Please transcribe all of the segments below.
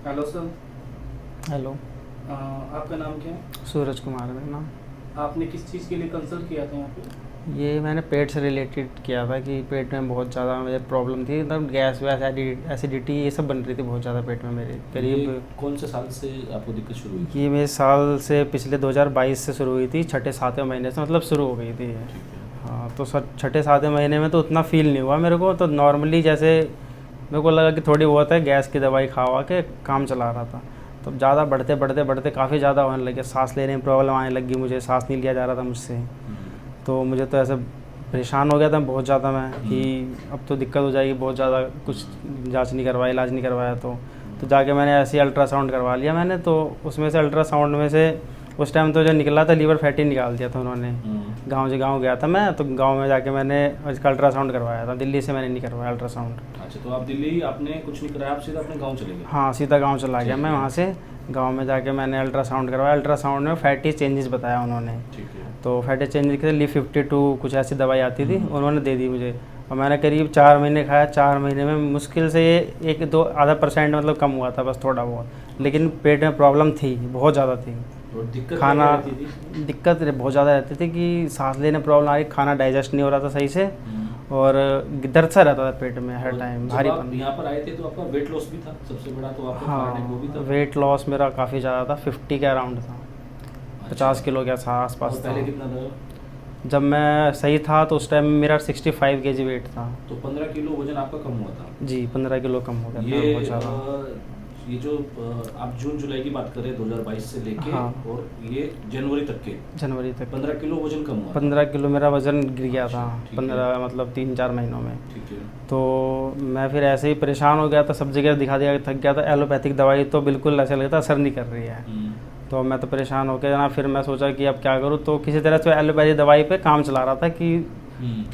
Hello sir. Hello. आपका नाम क्या है? सूरज कुमार है मेरा नाम। आपने किस चीज़ के लिए कंसल्ट किया था यहाँ पे? ये मैंने पेट से रिलेटेड किया था कि पेट में बहुत ज़्यादा मुझे प्रॉब्लम थी, मतलब गैस वैस एसिडिटी ये सब बन रही थी बहुत ज़्यादा पेट में मेरे ये करीब। कौन से साल से आपको दिक्कत शुरू हुई थी? ये मेरे साल से पिछले 2022 से शुरू हुई थी, छठे सातवें महीने से मतलब शुरू हो गई थी ये। ठीक है। हाँ, तो सर छठे सातवें महीने में तो उतना फील नहीं हुआ मेरे को, तो नॉर्मली जैसे मेरे को लगा कि थोड़ी बहुत है, गैस की दवाई खा के काम चला रहा था। तो ज़्यादा बढ़ते बढ़ते बढ़ते काफ़ी ज़्यादा होने लगे, सांस लेने में प्रॉब्लम आने लगी, मुझे सांस नहीं लिया जा रहा था मुझसे। तो मुझे तो ऐसे परेशान हो गया था बहुत ज़्यादा मैं कि अब तो दिक्कत हो जाएगी बहुत ज़्यादा, कुछ जांच नहीं करवाई, इलाज नहीं करवाया। तो जाके मैंने ऐसे ही अल्ट्रासाउंड करवा लिया मैंने, तो उसमें से अल्ट्रासाउंड में से उस टाइम तो जो निकला था लीवर फैटी निकाल दिया था उन्होंने। गाँव गया था मैं, तो गाँव में जाके मैंने इसका अल्ट्रासाउंड करवाया था, दिल्ली से मैंने नहीं करवाया अल्ट्रासाउंड। अच्छा, तो आप दिल्ली आपने कुछ नहीं कराया, आप सीधा अपने गांव चले गए? हाँ, सीधा गाँव चला गया ठीक मैं, है। वहाँ से गाँव में जाके मैंने अल्ट्रासाउंड करवाया। अल्ट्रासाउंड में फैटी चेंजेस बताया उन्होंने। ठीक है। तो फैटी चेंजेस के लिए Li52 कुछ ऐसी दवाई आती थी, उन्होंने दे दी मुझे। और मैंने करीब 4 महीने खाया। 4 महीने में मुश्किल से ये 1-2 % मतलब कम हुआ था बस थोड़ा बहुत, लेकिन पेट में प्रॉब्लम थी, बहुत ज़्यादा थी। और दिक्कत खाना क्या रहती थी इसमें? दिक्कत बहुत ज़्यादा रहती थी कि सांस लेने प्रॉब्लम आ रही, खाना डाइजेस्ट नहीं हो रहा था सही से, और दर्द सा रहता था पेट में हर और टाइम, जब आप भारीपन। यहाँ पर आए थे तो आपका वेट लॉस भी था, सबसे बड़ा तो आपका कारण है वो भी हाँ, था। वेट लॉस मेरा काफ़ी ज़्यादा था, 50 के अराउंड था, अच्छा। 50 किलो के आसपास और था। पहले कितना था? जब मैं सही था तो उस टाइम मेरा 65 केजी वेट था। तो 15 किलो वजन आपका कम हुआ था। जी, 15 किलो कम हो गया था ये बहुत ज़्यादा। ये जो आप जून जुलाई की बात करें 2022 से लेके, हाँ। और ये जनवरी तक के जनवरी तक 15 किलो वजन कम हुआ था। 15 किलो मेरा वज़न गिर गया था, अच्छा, ठीक है। 15 मतलब 3-4 महीनों में। ठीक है। तो मैं फिर ऐसे ही परेशान हो गया था, सब जगह दिखा दिया, थक गया था। एलोपैथिक दवाई तो बिल्कुल ऐसा लगता असर नहीं कर रही है। तो मैं तो परेशान हो गया ना, फिर मैं सोचा कि अब क्या करूँ, तो किसी तरह से एलोपैथी दवाई पे काम चला रहा था कि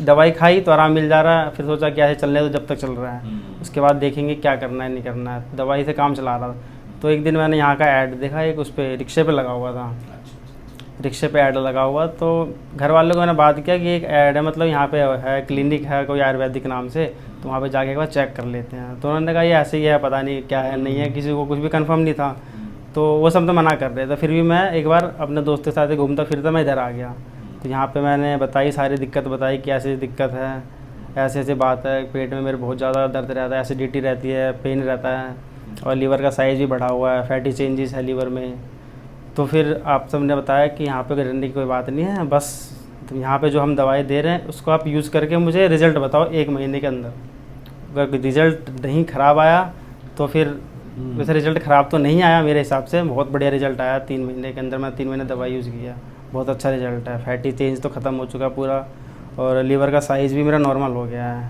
दवाई खाई तो आराम मिल जा रहा है, फिर सोचा कि ऐसे चलने दो जब तक चल रहा है, उसके बाद देखेंगे क्या करना है नहीं करना है, दवाई से काम चला रहा था। तो एक दिन मैंने यहाँ का ऐड देखा, एक उस पर रिक्शे पे लगा हुआ था, अच्छा। रिक्शे पे ऐड लगा हुआ। तो घर वालों को मैंने बात किया कि एक ऐड है, मतलब यहाँ पे है, क्लिनिक है कोई आयुर्वेदिक नाम से, तो वहाँ पे जाके एक बार चेक कर लेते हैं। तो उन्होंने कहा ये ऐसे ही है, पता नहीं क्या है नहीं है, किसी को कुछ भी कंफर्म नहीं था। तो वो सब तो मना कर रहे थे, फिर भी मैं एक बार अपने दोस्त के साथ घूमता फिरता मैं इधर आ गया। तो यहाँ पे मैंने बताई, सारी दिक्कत बताई कि ऐसी दिक्कत है, ऐसे ऐसे बात है, पेट में मेरे बहुत ज़्यादा दर्द रहता है, एसिडिटी रहती है, पेन रहता है, और लीवर का साइज़ भी बढ़ा हुआ है, फैटी चेंजेस है लीवर में। तो फिर आप सबने बताया कि यहाँ पे डरने की कोई बात नहीं है, बस तो यहाँ पे जो हम दवाई दे रहे हैं उसको आप यूज़ करके मुझे रिज़ल्ट बताओ 1 महीने के अंदर। अगर रिज़ल्ट नहीं ख़राब आया तो फिर, वैसे रिज़ल्ट ख़राब तो नहीं आया मेरे हिसाब से, बहुत बढ़िया रिज़ल्ट आया 3 महीने के अंदर। मैं 3 महीने दवाई यूज़ किया, बहुत अच्छा रिज़ल्ट है। फैटी चेंज तो ख़त्म हो चुका पूरा, और लीवर का साइज़ भी मेरा नॉर्मल हो गया है,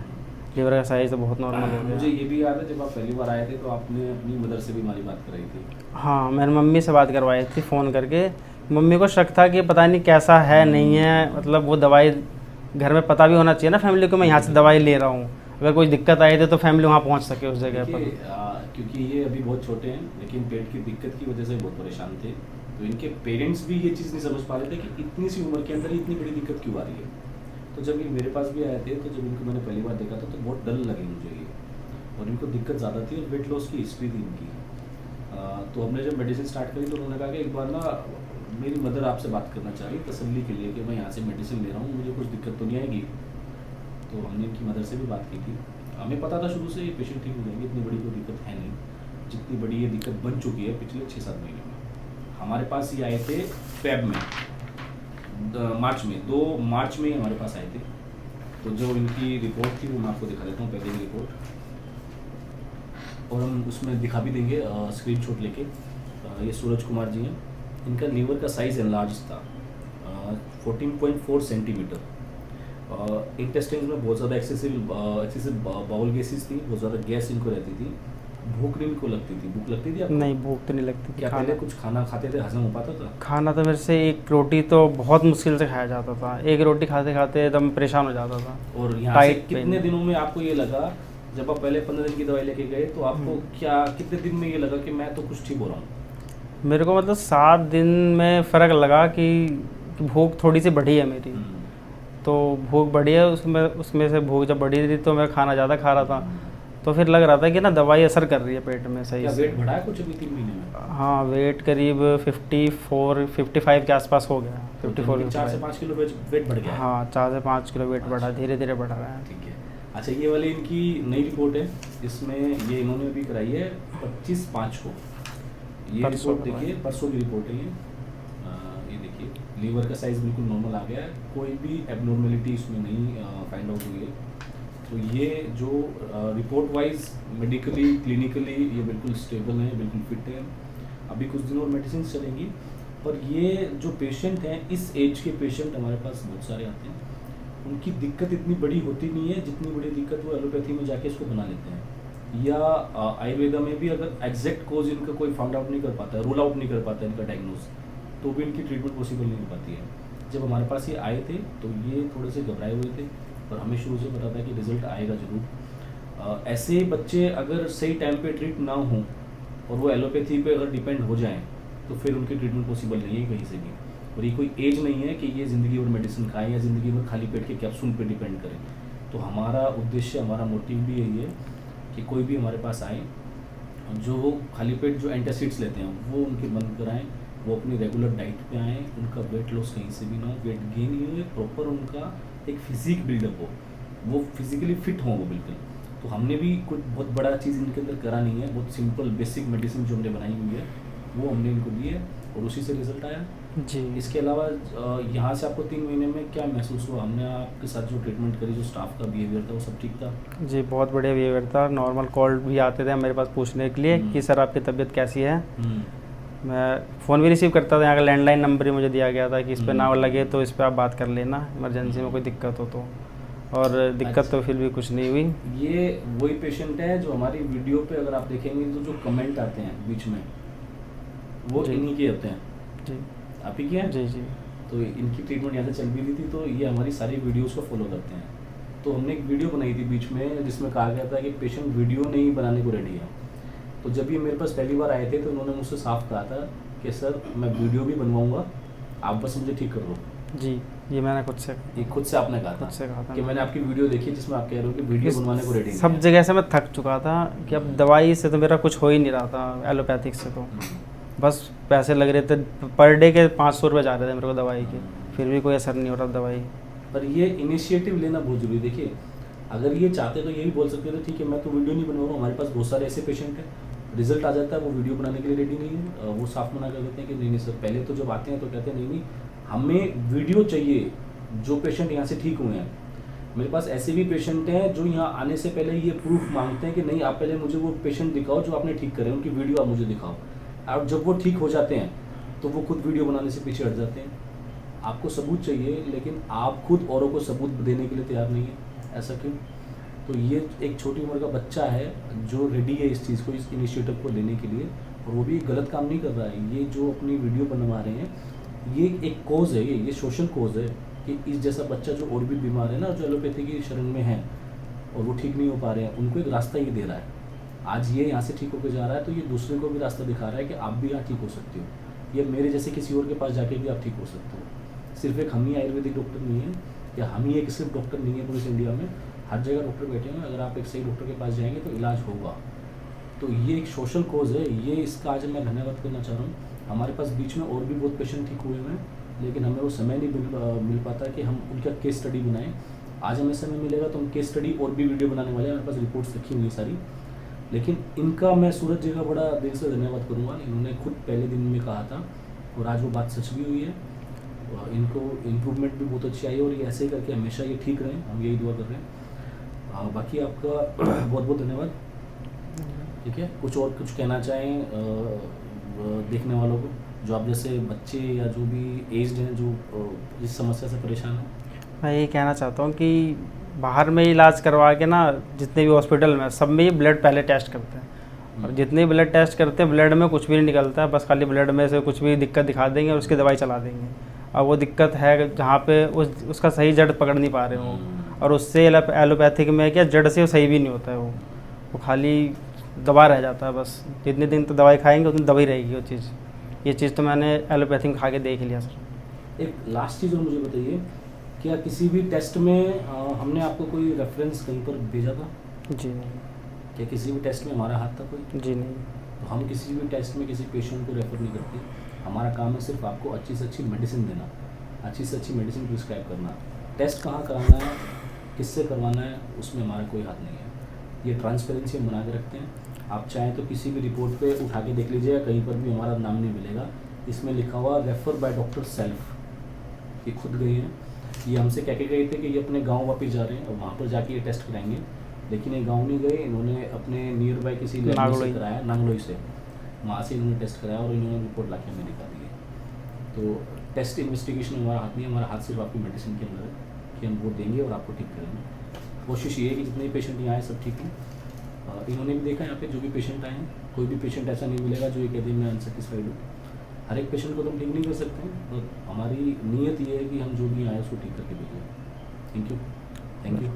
लीवर का साइज़ तो बहुत नॉर्मल हो मुझे गया। ये भी याद है जब आप पहली बार आए थे तो आपने अपनी मदर से भी हमारी बात कराई थी। हाँ, मैंने मम्मी से बात करवाई थी फ़ोन करके। मम्मी को शक था कि पता नहीं कैसा है नहीं है, मतलब वो दवाई घर में पता भी होना चाहिए ना फैमिली को, मैं यहाँ से दवाई ले रहा हूँ, अगर कोई दिक्कत आई थी तो फैमिली वहाँ पहुँच सके उस जगह पर। देखिए, क्योंकि ये अभी बहुत छोटे हैं लेकिन पेट की दिक्कत की वजह से बहुत परेशान थे, तो इनके पेरेंट्स भी ये चीज़ नहीं समझ पा रहे थे कि इतनी सी उम्र के अंदर ही इतनी बड़ी दिक्कत क्यों आ रही है। तो जब ये मेरे पास भी आए थे, तो जब इनको मैंने पहली बार देखा था तो बहुत डर लगी मुझे ये, और इनको दिक्कत ज़्यादा थी और वेट लॉस की हिस्ट्री थी इनकी। तो हमने जब मेडिसिन स्टार्ट करी तो उन्होंने कहा कि एक बार ना मेरी मदर आपसे बात करना चाह रही तसल्ली के लिए कि मैं यहाँ से मेडिसिन ले रहा हूँ, मुझे कुछ दिक्कत तो नहीं आएगी। तो हमने इनकी मदर से भी बात की थी। हमें पता था शुरू से ये पेशेंट ठीक हो जाएंगे, इतनी बड़ी कोई दिक्कत है नहीं, जितनी बड़ी ये दिक्कत बन चुकी है पिछले 6-7 महीने में। हमारे पास ये आए थे फेब में, मार्च में, 2 मार्च में हमारे पास आए थे। तो जो इनकी रिपोर्ट थी वो मैं आपको दिखा देता हूँ, पहले की रिपोर्ट, और हम उसमें दिखा भी देंगे स्क्रीनशॉट लेके। ये सूरज कुमार जी हैं, इनका लीवर का साइज़ एनलार्ज था, 14.4 सेंटीमीटर। इंटेस्टाइन में बहुत ज़्यादा एक्सेसिव बाउल गैसेस थी, बहुत ज़्यादा गैस इनको रहती थी, भूख नहीं इनको लगती थी। भूख लगती थी आपको? नहीं, भूख तो नहीं लगती थी। क्या पहले कुछ खाना खाते थे, हजम हो पाता था? खाना तो मेरे से एक रोटी तो बहुत मुश्किल से खाया जाता था, एक रोटी खाते खाते एकदम परेशान हो जाता था। और यहाँ से टाइट कितने पेन। दिनों में आपको ये लगा, जब आप पहले 15 दिन की दवाई लेके गए तो आपको क्या कितने दिन में ये लगा कि मैं तो कुछ ठीक हो रहा हूँ? मेरे को मतलब 7 दिन में फ़र्क लगा कि भूख थोड़ी सी बढ़ी है मेरी। तो भूख बढ़ी है, उसमें उसमें से भूख जब बढ़ी थी तो मैं खाना ज़्यादा खा रहा था। तो फिर लग रहा था कि ना दवाई असर कर रही है पेट में सही क्या से। वेट बढ़ा है कुछ अभी 3 महीने में? हाँ, वेट करीब 54-55 के आसपास हो गया। तो 54 4 से 5 किलो वेट बढ़ गया है? हाँ, 4 से 5 किलो वेट बढ़ा, धीरे धीरे बढ़ा रहा है। ठीक है। अच्छा, ये वाली इनकी नई रिपोर्ट है, इसमें ये इन्होंने अभी कराई है 25/5 को। ये परसों रिपोर्ट देखिए, परसों की रिपोर्ट है ये देखिए, लीवर का साइज बिल्कुल नॉर्मल आ गया है, कोई भी एबनॉर्मेलिटी इसमें नहीं फाइंड आउट हुई है। तो ये जो रिपोर्ट वाइज मेडिकली क्लिनिकली ये बिल्कुल स्टेबल है, बिल्कुल फिट है। अभी कुछ दिन और मेडिसिन चलेंगी, पर ये जो पेशेंट हैं, इस एज के पेशेंट हमारे पास बहुत सारे आते हैं, उनकी दिक्कत इतनी बड़ी होती नहीं है जितनी बड़ी दिक्कत वो एलोपैथी में जाके इसको बना लेते हैं, या आयुर्वेदा में भी अगर एग्जैक्ट कोज इनका कोई फाउंड आउट नहीं कर पाता है, रूल आउट नहीं कर पाता है इनका डायग्नोज, तो भी इनकी ट्रीटमेंट पॉसिबल नहीं हो पाती है। जब हमारे पास ये आए थे तो ये थोड़े से घबराए हुए थे, और हमें शुरू से पता था कि रिजल्ट आएगा ज़रूर। ऐसे बच्चे अगर सही टाइम पे ट्रीट ना हों और वो एलोपैथी पे अगर डिपेंड हो जाएं, तो फिर उनकी ट्रीटमेंट पॉसिबल नहीं है कहीं से भी। और ये कोई एज नहीं है कि ये ज़िंदगी भर मेडिसिन खाएं या ज़िंदगी भर खाली पेट के कैप्सूल पे डिपेंड करें। तो हमारा उद्देश्य, हमारा मोटिव भी यही है कि कोई भी हमारे पास आए जो खाली पेट जो एंटासिड्स लेते हैं वो उनके बंद कराएं, वो अपनी रेगुलर डाइट पे आएँ, उनका वेट लॉस कहीं से भी ना हो, वेट गेन ही हो, प्रॉपर उनका एक फिजिक बिल्डअप हो, वो फिजिकली फिट हों वो बिल्कुल। तो हमने भी कुछ बहुत बड़ा चीज़ इनके अंदर करा नहीं है, बहुत सिंपल बेसिक मेडिसिन जो हमने बनाई हुई है वो हमने इनको दी है और उसी से रिजल्ट आया जी। इसके अलावा यहाँ से आपको 3 महीने में क्या महसूस हुआ? हमने आपके साथ जो ट्रीटमेंट करी, जो स्टाफ का बिहेवियर था वो सब ठीक था? जी, बहुत बढ़िया बिहेवियर था। नॉर्मल कॉल भी आते थे मेरे पास पूछने के लिए कि सर आपकी तबीयत कैसी है। मैं फ़ोन भी रिसीव करता था, यहाँ का लैंडलाइन नंबर ही मुझे दिया गया था कि इस पर ना लगे तो इस पर आप बात कर लेना, इमरजेंसी में कोई दिक्कत हो तो। और दिक्कत तो फिर भी कुछ नहीं हुई। ये वही पेशेंट है जो हमारी वीडियो पे अगर आप देखेंगे तो जो कमेंट आते हैं बीच में वो इन्हीं के होते हैं। जी, आप ही के हैं? जी जी। तो इनकी ट्रीटमेंट यहाँ से चल भी रही थी, तो ये हमारी सारी वीडियोस को फॉलो करते हैं। तो हमने एक वीडियो बनाई थी बीच में जिसमें कहा गया था कि पेशेंट वीडियो नहीं बनाने को रेडी है। तो जब ये मेरे पास पहली बार आए थे तो उन्होंने मुझसे साफ कहा था कि सर मैं वीडियो भी बनवाऊँगा, आप बस मुझे ठीक कर दो। जी, ये मैंने खुद से आपने कहा था कि मैंने आपकी वीडियो देखी जिसमें आप कह रहे हो कि वीडियो बनवाने को रेडी सब जगह से मैं थक चुका था कि अब दवाई से तो मेरा कुछ हो ही नहीं रहा था, एलोपैथिक से तो बस पैसे लग रहे थे, पर डे के 500 रुपये जा रहे थे मेरे को दवाई के, फिर भी कोई असर नहीं हो रहा दवाई। पर ये इनिशिएटिव लेना बहुत जरूरी। देखिए, अगर ये चाहते तो यही बोल सकते थे ठीक है मैं तो वीडियो नहीं बनवाऊंगा, हमारे पास बहुत सारे ऐसे पेशेंट हैं, रिजल्ट आ जाता है वो वीडियो बनाने के लिए रेडी नहीं है, वो साफ मना कर देते हैं कि नहीं सर। पहले तो जब आते हैं तो कहते हैं नहीं हमें वीडियो चाहिए जो पेशेंट यहाँ से ठीक हुए हैं। मेरे पास ऐसे भी पेशेंट हैं जो यहाँ आने से पहले ये प्रूफ मांगते हैं कि नहीं आप पहले मुझे वो पेशेंट दिखाओ जो आपने ठीक करे, उनकी वीडियो आप मुझे दिखाओ। और जब वो ठीक हो जाते हैं तो वो खुद वीडियो बनाने से पीछे हट जाते हैं। आपको सबूत चाहिए लेकिन आप खुद औरों को सबूत देने के लिए तैयार नहीं है, ऐसा क्यों? तो ये एक छोटी उम्र का बच्चा है जो रेडी है इस चीज़ को, इस इनिशिएटिव को लेने के लिए, और वो भी गलत काम नहीं कर रहा है। ये जो अपनी वीडियो बनवा रहे हैं ये एक कोज है, ये सोशल कोज है कि इस जैसा बच्चा जो और भी बीमार है ना, जो एलोपैथी की शरण में है और वो ठीक नहीं हो पा रहे हैं, उनको एक रास्ता ये दे रहा है। आज ये यहाँ से ठीक होकर जा रहा है तो ये दूसरे को भी रास्ता दिखा रहा है कि आप भी यहाँ ठीक हो सकते हो, या मेरे जैसे किसी और के पास जाके भी आप ठीक हो सकते हो। सिर्फ एक हम ही आयुर्वेदिक डॉक्टर नहीं है, या हम ही एक सिर्फ डॉक्टर नहीं है पूरे इंडिया में, हर जगह डॉक्टर बैठे हैं। अगर आप एक सही डॉक्टर के पास जाएंगे तो इलाज होगा। तो ये एक सोशल कोज है, ये इसका आज मैं धन्यवाद करना चाह रहा हूँ। हमारे पास बीच में और भी बहुत पेशेंट ठीक हुए हैं, लेकिन हमें वो समय नहीं मिल पाता कि हम उनका केस स्टडी बनाएं। आज हमें समय मिलेगा तो हम केस स्टडी और भी वीडियो बनाने वाले हैं, हमारे पास रिपोर्ट्स रखी हुई सारी। लेकिन इनका मैं सूरज जी का बड़ा दिल से धन्यवाद करूँगा, इन्होंने खुद पहले दिन में कहा था और आज वो बात सच भी हुई है। इनको इम्प्रूवमेंट भी बहुत अच्छी आई और ये ऐसे ही करके हमेशा ये ठीक रहें, हम यही दुआ कर रहे हैं। बाकी आपका बहुत बहुत धन्यवाद। ठीक है, कुछ और कुछ कहना चाहें देखने वालों को, जो आप जैसे बच्चे या जो भी एज्ड हैं जो इस समस्या से परेशान हैं? मैं ये कहना चाहता हूँ कि बाहर में इलाज करवा के ना, जितने भी हॉस्पिटल में सब में ये ब्लड पहले टेस्ट करते हैं, और जितने भी ब्लड टेस्ट करते हैं ब्लड में कुछ भी नहीं निकलता है, बस खाली ब्लड में से कुछ भी दिक्कत दिखा देंगे और उसकी दवाई चला देंगे। और वो दिक्कत है जहाँ पे उसका सही जड़ पकड़ नहीं पा रहे हो, और उससे एलोपैथिक में क्या जड़ से सही भी नहीं होता है, वो खाली दवा रह जाता है। बस जितने दिन तो दवाई खाएंगे उतनी दवाई रहेगी वो चीज़। ये चीज़ तो मैंने एलोपैथी में खा के देख लिया सर। एक लास्ट चीज़ और मुझे बताइए, क्या किसी भी टेस्ट में हमने आपको कोई रेफरेंस कहीं पर भेजा था? जी नहीं। क्या किसी भी टेस्ट में हमारा हाथ था कोई? जी नहीं। तो हम किसी भी टेस्ट में किसी पेशेंट को रेफ़र नहीं करते। हमारा काम है सिर्फ आपको अच्छी से अच्छी मेडिसिन देना, अच्छी से अच्छी मेडिसिन प्रिस्क्राइब करना। टेस्ट कहाँ कराना है, किससे करवाना है, उसमें हमारा कोई हाथ नहीं है। ये ट्रांसपेरेंसी हम बना के रखते हैं। आप चाहें तो किसी भी रिपोर्ट पे उठा के देख लीजिएगा, कहीं पर भी हमारा नाम नहीं मिलेगा। इसमें लिखा हुआ रेफ़र बाय डॉक्टर सेल्फ। ये खुद गए हैं, ये हमसे कह के गए थे कि ये अपने गाँव वापस जा रहे हैं और वहाँ पर जाके ये टेस्ट कराएंगे, लेकिन ये गाँव नहीं गए। इन्होंने अपने नियर बाय किसी लैब से कराया, नांगलोई से, वहाँ से इन्होंने टेस्ट कराया और इन्होंने रिपोर्ट ला के हमें दिखा दी है। तो टेस्ट इन्वेस्टिगेशन में हमारा हाथ नहीं है, हमारा हाथ सिर्फ आपकी मेडिसिन के अंदर है कि हम वो देंगे और आपको ठीक करेंगे। कोशिश ये है कि जितने भी पेशेंट यहाँ आए सब ठीक हैं। इन्होंने भी देखा यहाँ पे जो भी पेशेंट आए हैं, कोई भी पेशेंट ऐसा नहीं मिलेगा जो ये कह दे मैं अनसेटिस्फाइड हूँ। हर एक पेशेंट को तो हम ठीक नहीं कर सकते हैं, तो हमारी नीयत ये है कि हम जो भी आए उसको ठीक करके भेजें। Thank you. Thank you.